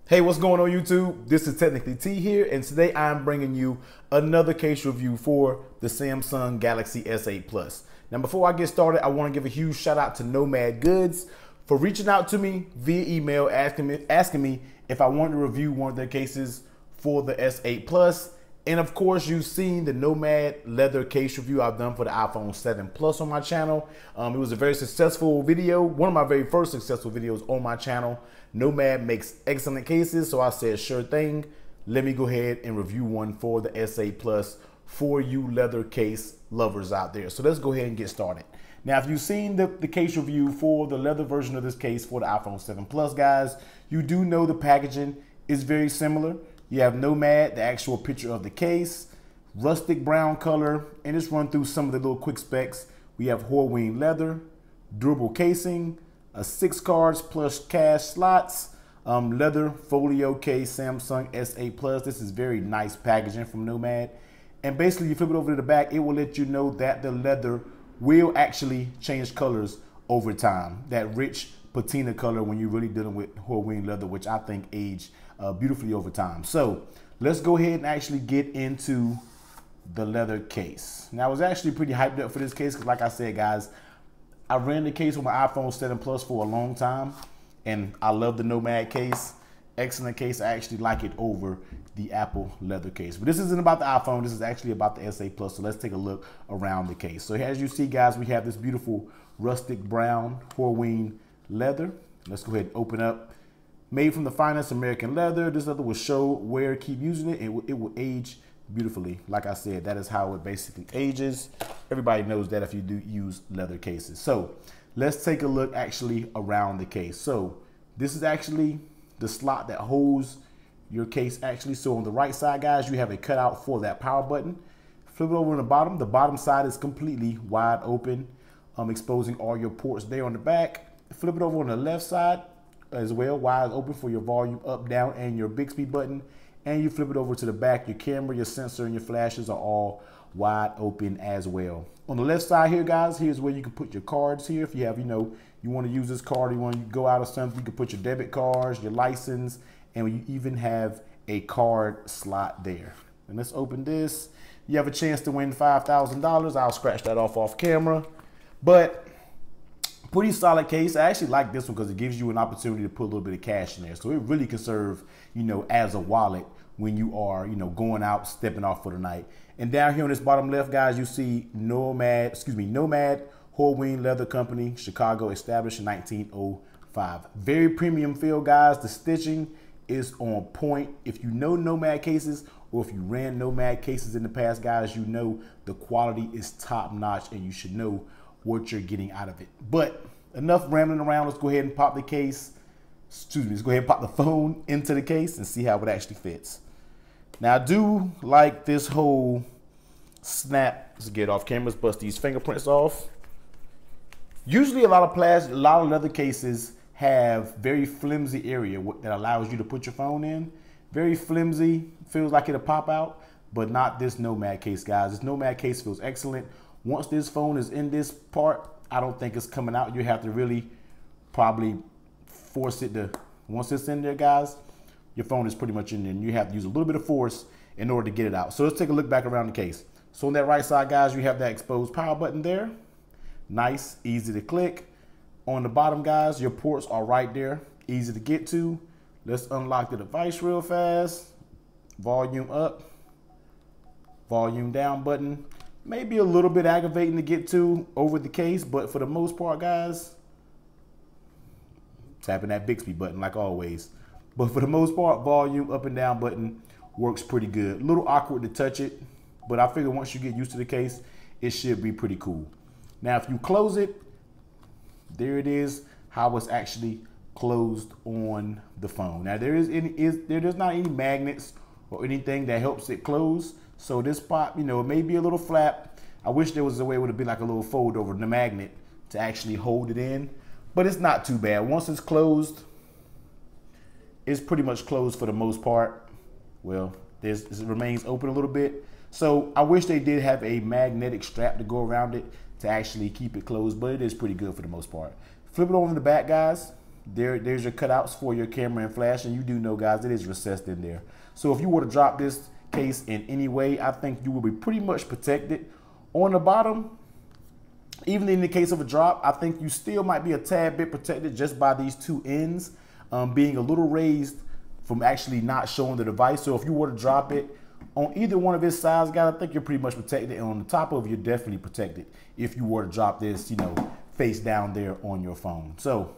Hey, what's going on YouTube? This is Technically T here, and today I'm bringing you another case review for the Samsung Galaxy S8 Plus. Now, before I get started, I want to give a huge shout out to Nomad Goods for reaching out to me via email asking me if I wanted to review one of their cases for the S8 Plus. And of course, you've seen the Nomad leather case review I've done for the iPhone 7 Plus on my channel. It was a very successful video, one of my very first successful videos on my channel. Nomad makes excellent cases, so I said, sure thing, let me go ahead and review one for the S8 Plus for you leather case lovers out there. So let's go ahead and get started. Now, if you've seen the case review for the leather version of this case for the iPhone 7 Plus, guys, you do know the packaging is very similar. You have Nomad, the actual picture of the case, rustic brown color, and just run through some of the little quick specs. We have Horween leather, durable casing, a 6 cards plus cash slots, leather folio case, Samsung S8 Plus. This is very nice packaging from Nomad. And basically, you flip it over to the back, it will let you know that the leather will actually change colors over time. That rich patina color when you're really dealing with Horween leather, which I think aged beautifully over time. So let's go ahead and actually get into the leather case. Now, I was actually pretty hyped up for this case because, like I said, guys, I ran the case with my iPhone 7 Plus for a long time, and I love the Nomad case. Excellent case. I actually like it over the Apple leather case. But this isn't about the iPhone. This is actually about the S8 Plus. So let's take a look around the case. So as you see, guys, we have this beautiful rustic brown Horween leather. Let's go ahead and open up. Made from the finest American leather. This leather will show, wear, keep using it. It will age beautifully. Like I said, that is how it basically ages. Everybody knows that if you do use leather cases. So let's take a look actually around the case. So this is actually the slot that holds your case actually. So on the right side, guys, you have a cutout for that power button. Flip it over on the bottom. The bottom side is completely wide open, exposing all your ports there on the back. Flip it over on the left side as well, wide open for your volume up, down, and your Bixby button. And you flip it over to the back, your camera, your sensor, and your flashes are all wide open as well. On the left side here, guys, here's where you can put your cards here. If you have, you want to use this card, you want to go out or something, you can put your debit cards, your license, and you even have a card slot there. And let's open this. You have a chance to win $5,000. I'll scratch that off camera. But pretty solid case. I actually like this one because it gives you an opportunity to put a little bit of cash in there. So it really can serve, as a wallet when you are, going out, stepping off for the night. And down here on this bottom left, guys, you see Nomad Horween Leather Company, Chicago, established in 1905. Very premium feel, guys. The stitching is on point. If you know Nomad cases, or if you ran Nomad cases in the past, guys, you know the quality is top notch and you should know what you're getting out of it. But enough rambling around. Let's go ahead and pop the case. Let's go ahead and pop the phone into the case and see how it actually fits. Now, I do like this whole snap. Let's get off camera. Let's bust these fingerprints off. Usually, a lot of leather cases have very flimsy area that allows you to put your phone in. Very flimsy. Feels like it'll pop out, but not this Nomad case, guys. This Nomad case feels excellent. Once this phone is in this part, I don't think it's coming out. You have to really probably force it to, once it's in there, guys, your phone is pretty much in there and you have to use a little bit of force in order to get it out. So let's take a look back around the case. So on that right side, guys, you have that exposed power button there. Nice, easy to click. On the bottom, guys, your ports are right there, easy to get to. Let's unlock the device real fast. Volume up, volume down button. Maybe a little bit aggravating to get to over the case, but for the most part, guys, tapping that Bixby button like always. But for the most part, volume up and down button works pretty good. A little awkward to touch it, but I figure once you get used to the case, it should be pretty cool. Now, if you close it, there it is, how it's actually closed on the phone. Now, there's not any magnets or anything that helps it close. So this pop, it may be a little flap. I wish there was a way it would have been like a little fold over the magnet to actually hold it in, but it's not too bad. Once it's closed, it's pretty much closed for the most part. Well, it remains open a little bit. So I wish they did have a magnetic strap to go around it to actually keep it closed, but it is pretty good for the most part. Flip it over in the back, guys. there's your cutouts for your camera and flash, and you do know, guys, it is recessed in there. So if you were to drop this case in any way, I think you will be pretty much protected. On the bottom, even in the case of a drop, I think you still might be a tad bit protected just by these two ends being a little raised from actually not showing the device. So if you were to drop it on either one of its sides, guys, I think you're pretty much protected. And on the top of it, you're definitely protected if you were to drop this, you know, face down there on your phone. So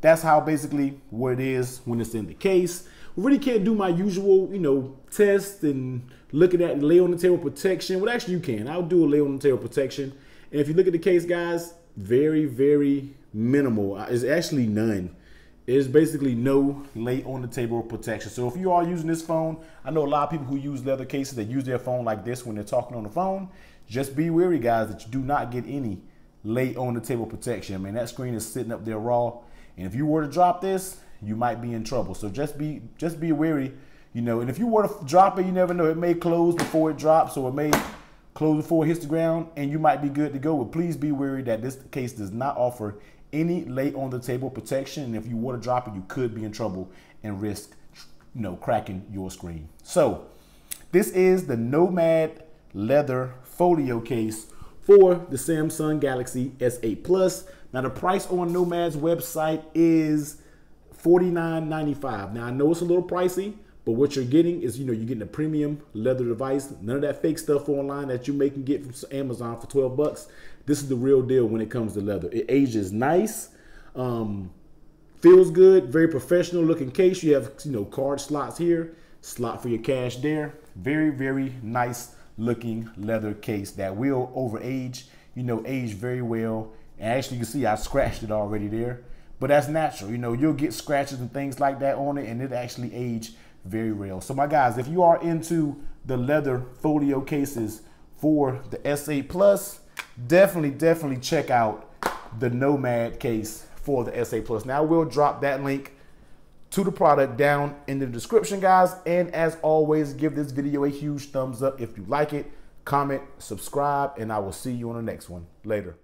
that's how basically what it is when it's in the case. We really can't do my usual, you know, test and looking at lay on the table protection. Well, actually you can. I'll do a lay on the table protection. And if you look at the case, guys, very, very minimal. It's actually none. It's basically no lay on the table protection. So if you are using this phone, I know a lot of people who use leather cases that use their phone like this when they're talking on the phone. Just be wary, guys, that you do not get any lay on the table protection. I mean, that screen is sitting up there raw. And if you were to drop this, you might be in trouble. So just be wary, you know. And if you were to drop it, you never know. It may close before it drops, or it may close before it hits the ground, and you might be good to go. But please be wary that this case does not offer any lay on the table protection. And if you were to drop it, you could be in trouble and risk, you know, cracking your screen. So this is the Nomad leather folio case for the Samsung Galaxy S8 Plus. Now the price on Nomad's website is $49.95. Now I know it's a little pricey, but what you're getting is, you know, you're getting a premium leather device. None of that fake stuff online that you can get from Amazon for 12 bucks. This is the real deal when it comes to leather. It ages nice, feels good, very professional looking case. You have, you know, card slots here, slot for your cash there. Very, very nice looking leather case that will over age, you know, age very well. And actually you can see I scratched it already there, but that's natural. You know, you'll get scratches and things like that on it, and it actually aged very well. So my guys, if you are into the leather folio cases for the S8 Plus, definitely check out the Nomad case for the S8 Plus. Now we'll drop that link to the product down in the description, guys. And as always, give this video a huge thumbs up if you like it, comment, subscribe, and I will see you on the next one. Later.